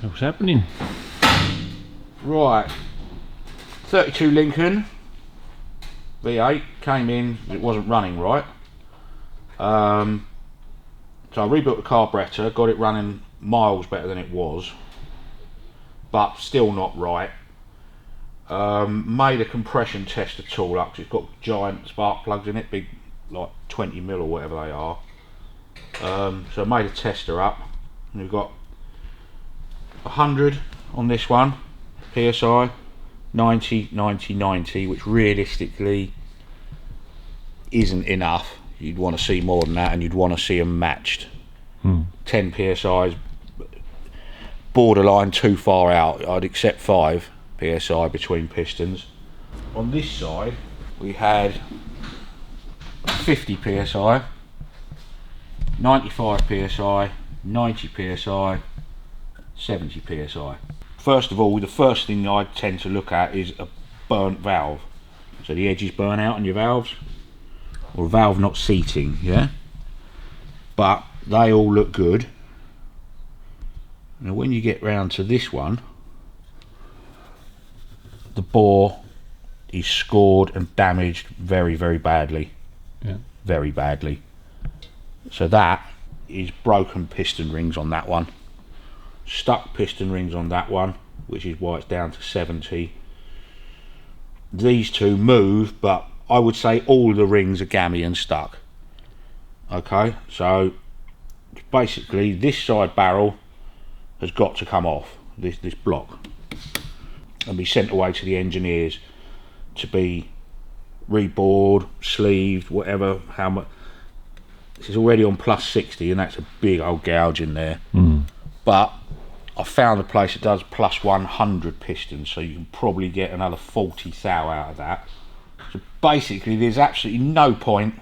What's happening? Right, 32 Lincoln V8 came in, it wasn't running right. So I rebuilt the carburettor, got it running miles better than it was, but still not right. Made a compression tester tool up, 'cause it's got giant spark plugs in it, big, like 20mm or whatever they are. So I made a tester up, and we've got 100 on this one, PSI, 90, 90, 90, which realistically isn't enough. You'd want to see more than that, and you'd want to see them matched. 10 PSI is borderline too far out. I'd accept 5 PSI between pistons. On this side we had 50 PSI, 95 PSI, 90 PSI, 70 PSI. First of all, the first thing I tend to look at is a burnt valve. So the edges burn out on your valves, or a valve not seating, yeah? But they all look good. Now when you get round to this one, the bore is scored and damaged very, very badly. Yeah. Very badly. So that is broken piston rings on that one, stuck piston rings on that one, which is why it's down to 70. These two move, but I would say all the rings are gammy and stuck. Okay, so basically this side barrel has got to come off, this block, and be sent away to the engineers to be rebored, sleeved, whatever. How much? This is already on plus 60, and that's a big old gouge in there. But I found a place that does plus 100 pistons, so you can probably get another 40 thou out of that. So basically there's absolutely no point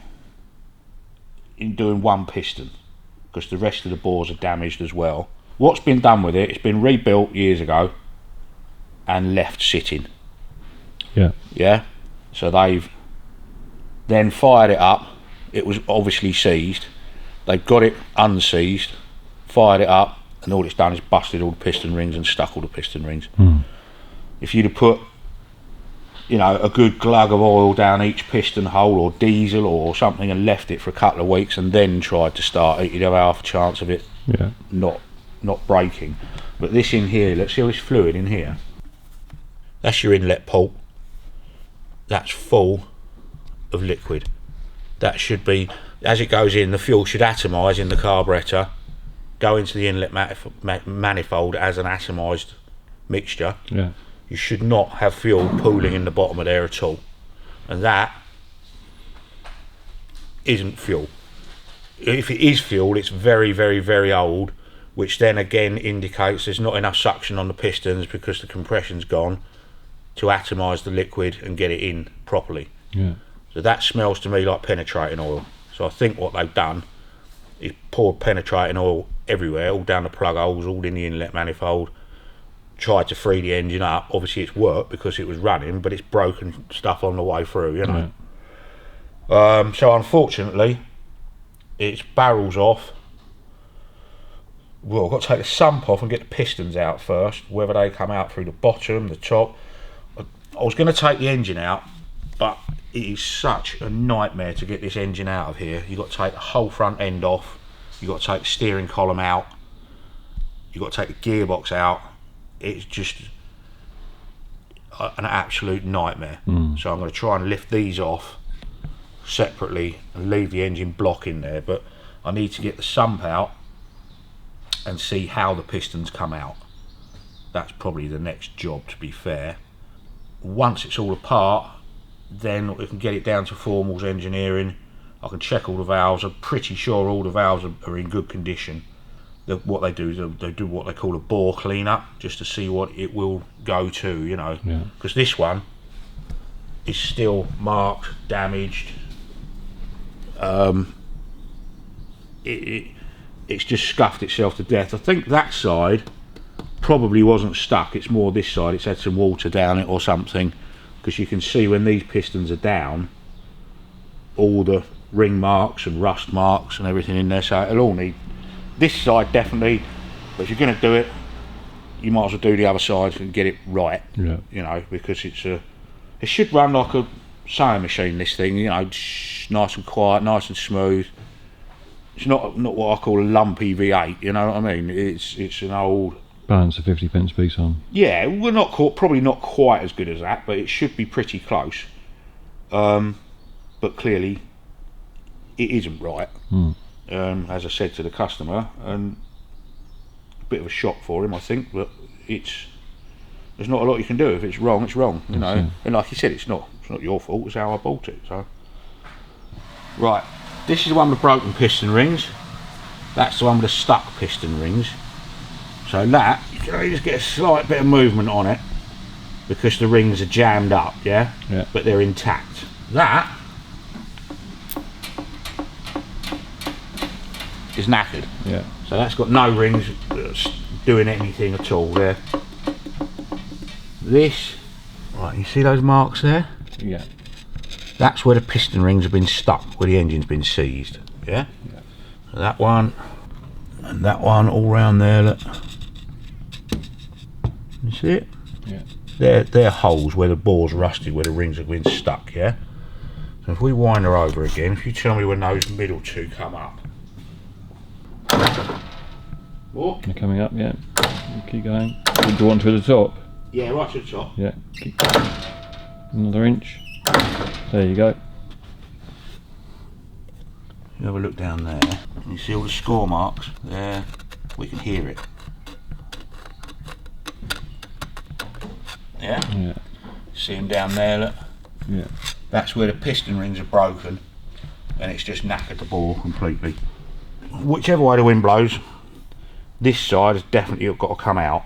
in doing one piston, because the rest of the bores are damaged as well. What's been done with it, it's been rebuilt years ago and left sitting. Yeah, so they've then fired it up. It was obviously seized. They've got it unseized, fired it up, and all it's done is busted all the piston rings and stuck all the piston rings. If you'd have put, you know, a good glug of oil down each piston hole, or diesel or something, and left it for a couple of weeks and then tried to start it, you'd have half a chance of it not breaking. But this in here, let's see all this fluid in here. That's your inlet port. That's full of liquid. That should be, as it goes in, the fuel should atomise in the carburettor, go into the inlet manifold as an atomised mixture. You should not have fuel pooling in the bottom of there at all, and that isn't fuel. If it is fuel, it's very, very, very old, which then again indicates there's not enough suction on the pistons because the compression's gone to atomise the liquid and get it in properly. So that smells to me like penetrating oil. So I think what they've done is poured penetrating oil everywhere, all down the plug holes, all in the inlet manifold, tried to free the engine up. Obviously it's worked because it was running, but it's broken stuff on the way through, you know. So unfortunately it's barrels off. Well, I've got to take the sump off and get the pistons out first, whether they come out through the bottom, the top. I was going to take the engine out, but it is such a nightmare to get this engine out of here. You've got to take the whole front end off, you've got to take the steering column out, you've got to take the gearbox out. It's just an absolute nightmare. So I'm going to try and lift these off separately and leave the engine block in there, but I need to get the sump out and see how the pistons come out. That's probably the next job, to be fair. Once it's all apart, then we can get it down to formals engineering. I can check all the valves. I'm pretty sure all the valves are in good condition. What they do is they do what they call a bore clean-up, just to see what it will go to, you know. Because this one is still marked, damaged. It's just scuffed itself to death. I think that side probably wasn't stuck, it's more this side, it's had some water down it or something, because you can see when these pistons are down, all the ring marks and rust marks and everything in there, so it'll all need, this side definitely, but if you're going to do it, you might as well do the other side and get it right. Yeah. You know, because it should run like a sewing machine. This thing, you know, nice and quiet, nice and smooth. It's not what I call a lumpy V8. You know what I mean? It's an old. Balance a 50p piece on. Yeah, we're not probably not quite as good as that, but it should be pretty close. But clearly, it isn't right. As I said to the customer, and a bit of a shock for him, I think. But there's not a lot you can do. If it's wrong, it's wrong. You know, and like you said, it's not your fault. It's how I bought it. So, right, this is the one with broken piston rings. That's the one with the stuck piston rings. So that you can only just get a slight bit of movement on it because the rings are jammed up, yeah. But they're intact. That is knackered. Yeah. So that's got no rings doing anything at all there. This, right, you see those marks there? Yeah. That's where the piston rings have been stuck, where the engine's been seized. Yeah. So that one and that one all round there. Look. You see it? Yeah. They're holes where the bore's rusted, where the rings have been stuck. Yeah. So if we wind her over again, if you tell me when those middle two come up. What? They're coming up, yeah. Keep going. Do you want to the top? Yeah, right to the top. Yeah. Keep going. Another inch. There you go. You have a look down there, and you see all the score marks there. We can hear it. Yeah? Yeah. See them down there, look? Yeah. That's where the piston rings are broken, and it's just knackered the bore completely. Whichever way the wind blows, this side has definitely got to come out.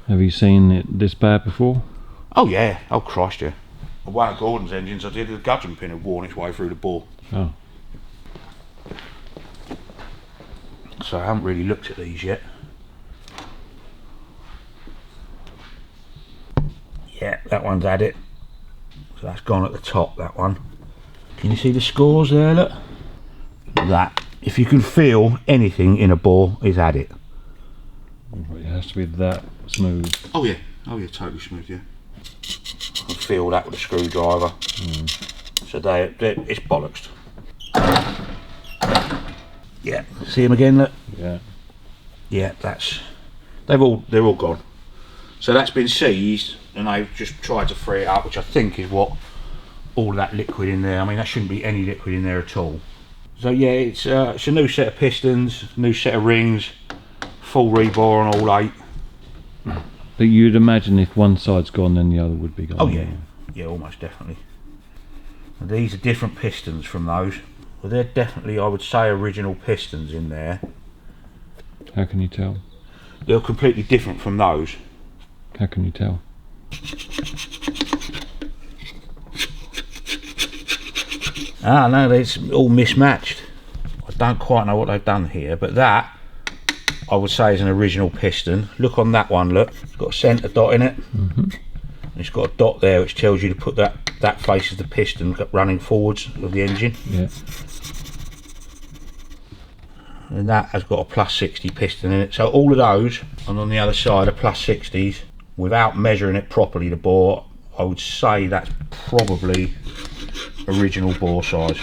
Have you seen it this bad before? Oh yeah, oh Christ, yeah. One of Gordon's engines I did, the gudgeon pin had worn its way through the bore. Oh. So I haven't really looked at these yet. Yeah, that one's had it. So that's gone at the top, that one. Can you see the scores there, look? That. If you can feel anything in a bore, it's had it. It has to be that smooth. Oh yeah, totally smooth, yeah. I can feel that with a screwdriver. So it's bollocks. Yeah, see them again, look? Yeah. Yeah, they're all gone. So that's been seized, and they've just tried to free it up, which I think is what all of that liquid in there. I mean, there shouldn't be any liquid in there at all. So yeah, it's a new set of pistons, new set of rings, full rebore on all 8. But you'd imagine if one side's gone, then the other would be gone. Oh yeah, yeah, almost definitely. And these are different pistons from those. Well, they're definitely, I would say, original pistons in there. How can you tell? They're completely different from those. How can you tell? Ah, no, it's all mismatched. I don't quite know what they've done here, but that, I would say, is an original piston. Look on that one, look. It's got a centre dot in it. It's got a dot there which tells you to put that faces the piston running forwards of the engine. Yeah. And that has got a plus 60 piston in it. So all of those, and on the other side are plus 60s. Without measuring it properly, the bore, I would say that's probably original bore size.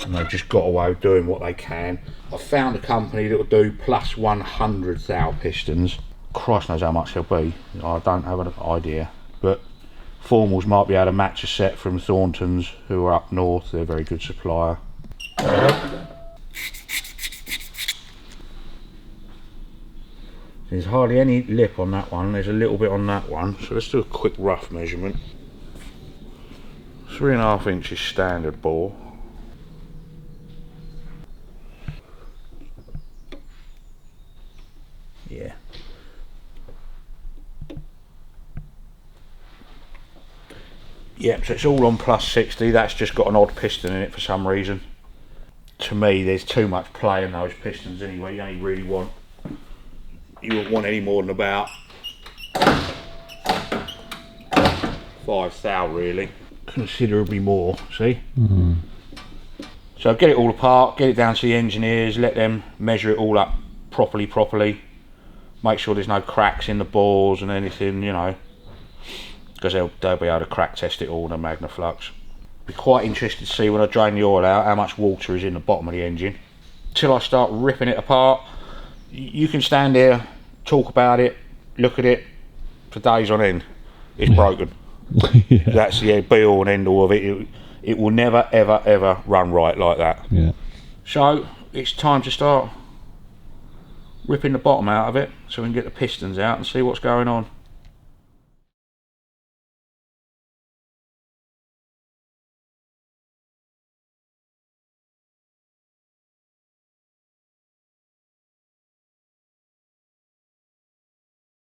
And they've just got away with doing what they can. I found a company that will do plus 100 thou pistons. Christ knows how much they'll be. I don't have an idea. But Formals might be able to match a set from Thornton's, who are up north. They're a very good supplier. There's hardly any lip on that one. There's a little bit on that one. So let's do a quick rough measurement. 3.5 inches standard bore. Yeah. Yep, so it's all on plus 60. That's just got an odd piston in it for some reason. To me, there's too much play in those pistons anyway. You only really want, you wouldn't want any more than about 5 thou really. Considerably more, see? So get it all apart, get it down to the engineers, let them measure it all up properly, make sure there's no cracks in the bores and anything, you know, because they'll be able to crack test it all in a Magnaflux. Be quite interested to see when I drain the oil out how much water is in the bottom of the engine. Till I start ripping it apart, you can stand there, talk about it, look at it for days on end. It's broken. Yeah. That's the be all and end all of it. It will never ever ever run right like that. Yeah. So it's time to start ripping the bottom out of it so we can get the pistons out and see what's going on.